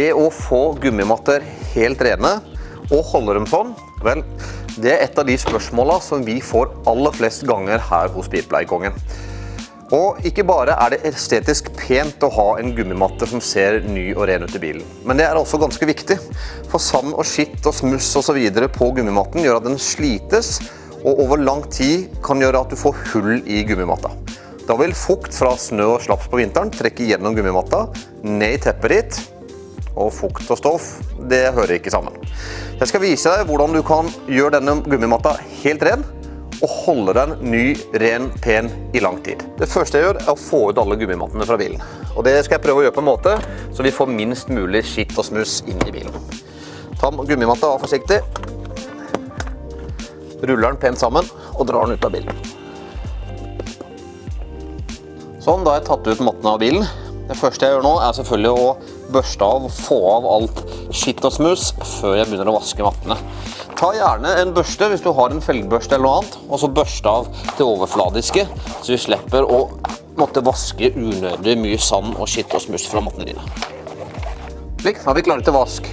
Det å få gummimatter helt rene og holde dem sånn, vel, det er et av de spørsmålene som vi får aller flest ganger her hos Bilpleiekongen. Og ikke bare er det estetisk pent å ha en gummimatte som ser ny og ren ut i bilen, men det er også ganske viktig, for sand og skitt og smuss og så videre på gummimatten gjør at den slites, og over lang tid kan gjøre at du får hull i gummimatta. Da vil fukt fra snø og slaps på vinteren trekke gjennom gummimatta, ned i teppet ditt, og fukt og stoff, det hører ikke sammen. Jeg skal vise deg hvordan du kan gjøre denne gummimatta helt ren, og holde den ny, ren, pen i lang tid. Det første jeg gjør er å få ut alle gummimattene fra bilen. Og det skal jeg prøve å gjøre på en måte, så vi får minst mulig skitt og smuss inn i bilen. Ta gummimatta av forsiktig, ruller den pent sammen, og drar den ut av bilen. Sånn, da har jeg tatt ut mattene av bilen. Det første jeg gjør nå er selvfølgelig å børste av og få av alt skitt og smuss før jeg begynner å vaske mattene. Ta gjerne en børste hvis du har en felgbørste eller noe annet, og så børste av det overfladiske, så vi slipper å måtte vaske unødig mye sand og skitt og smuss fra mattene dine. Slik, da er vi klare til vask.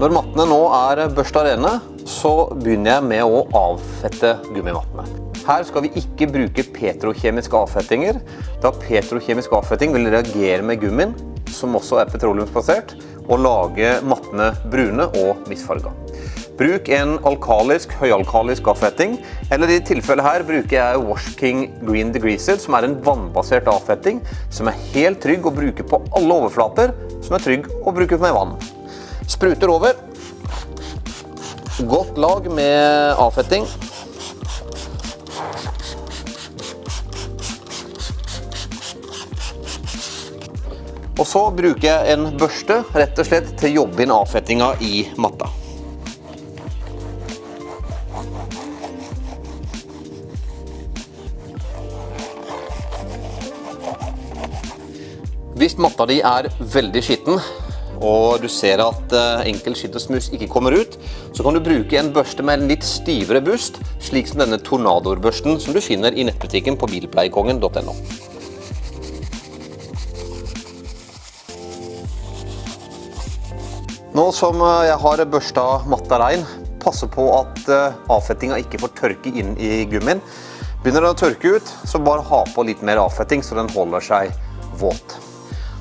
Når mattene nå er børstet rene, så begynner jeg med å avfette gummimattene. Her skal vi ikke bruke petrokjemiske avfettinger, da petrokjemisk avfetting vil reagere med gummien, som også er petroleumsbasert, og lage mattene brune og misfarget. Bruk en høyalkalisk avfetting, eller i tilfellet her bruker jeg Wash King Green Degreaser, som er en vannbasert avfetting, som er helt trygg å bruke på alle overflater, som er trygg å bruke med vann. Spruter over. Godt lag med avfetting. Og så bruker jeg en børste, rett og slett, til å jobbe inn avfettinga i matta. Hvis matta di er veldig skitten, og du ser at enkel skitt og smuss ikke kommer ut, så kan du bruke en børste med en litt stivere bust, slik som denne Tornador-børsten som du finner i nettbutikken på bilpleiekongen.no. Nå som jeg har børstet matta rein, passer på at avfettinga ikke får tørke inn i gummien. Begynner den å tørke ut, så bare ha på litt mer avfetting så den holder seg våt.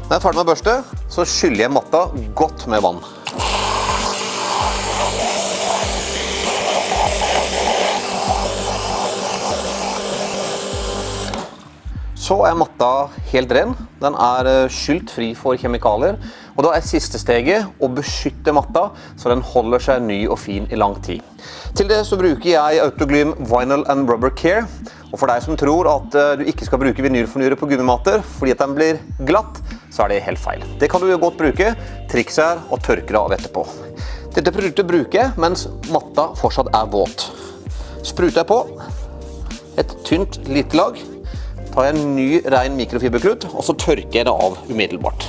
Når jeg er ferdig med å børste, så skyller jeg matta godt med vann. Så er matta helt ren. Den er skylt fri for kjemikalier, og da er siste steget å beskytte matta så den holder seg ny og fin i lang tid. Til det så bruker jeg Autoglym Vinyl and Rubber Care, og for deg som tror at du ikke skal bruke vinylfornyere på gummimatter fordi at den blir glatt, så er det helt feil. Det kan du jo godt bruke. Trikset er å tørke det av etterpå. Dette produktet bruker jeg mens matta fortsatt er våt. Spruter jeg på et tynt lite lag, tar jeg en ny ren mikrofiberklut, og så tørker jeg det av umiddelbart.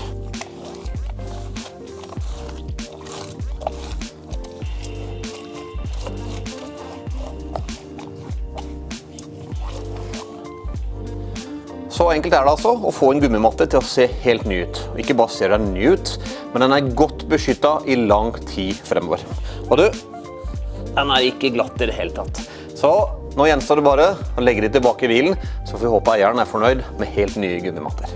Så enkelt er det altså å få en gummimatte til å se helt ny ut. Ikke bare ser den ny ut, men den er godt beskyttet i lang tid fremover. Og du, den er ikke glatt i det hele tatt. Så nå gjenstår det bare å legge det tilbake i bilen, så får vi håpe eieren er fornøyd med helt nye gummimatter.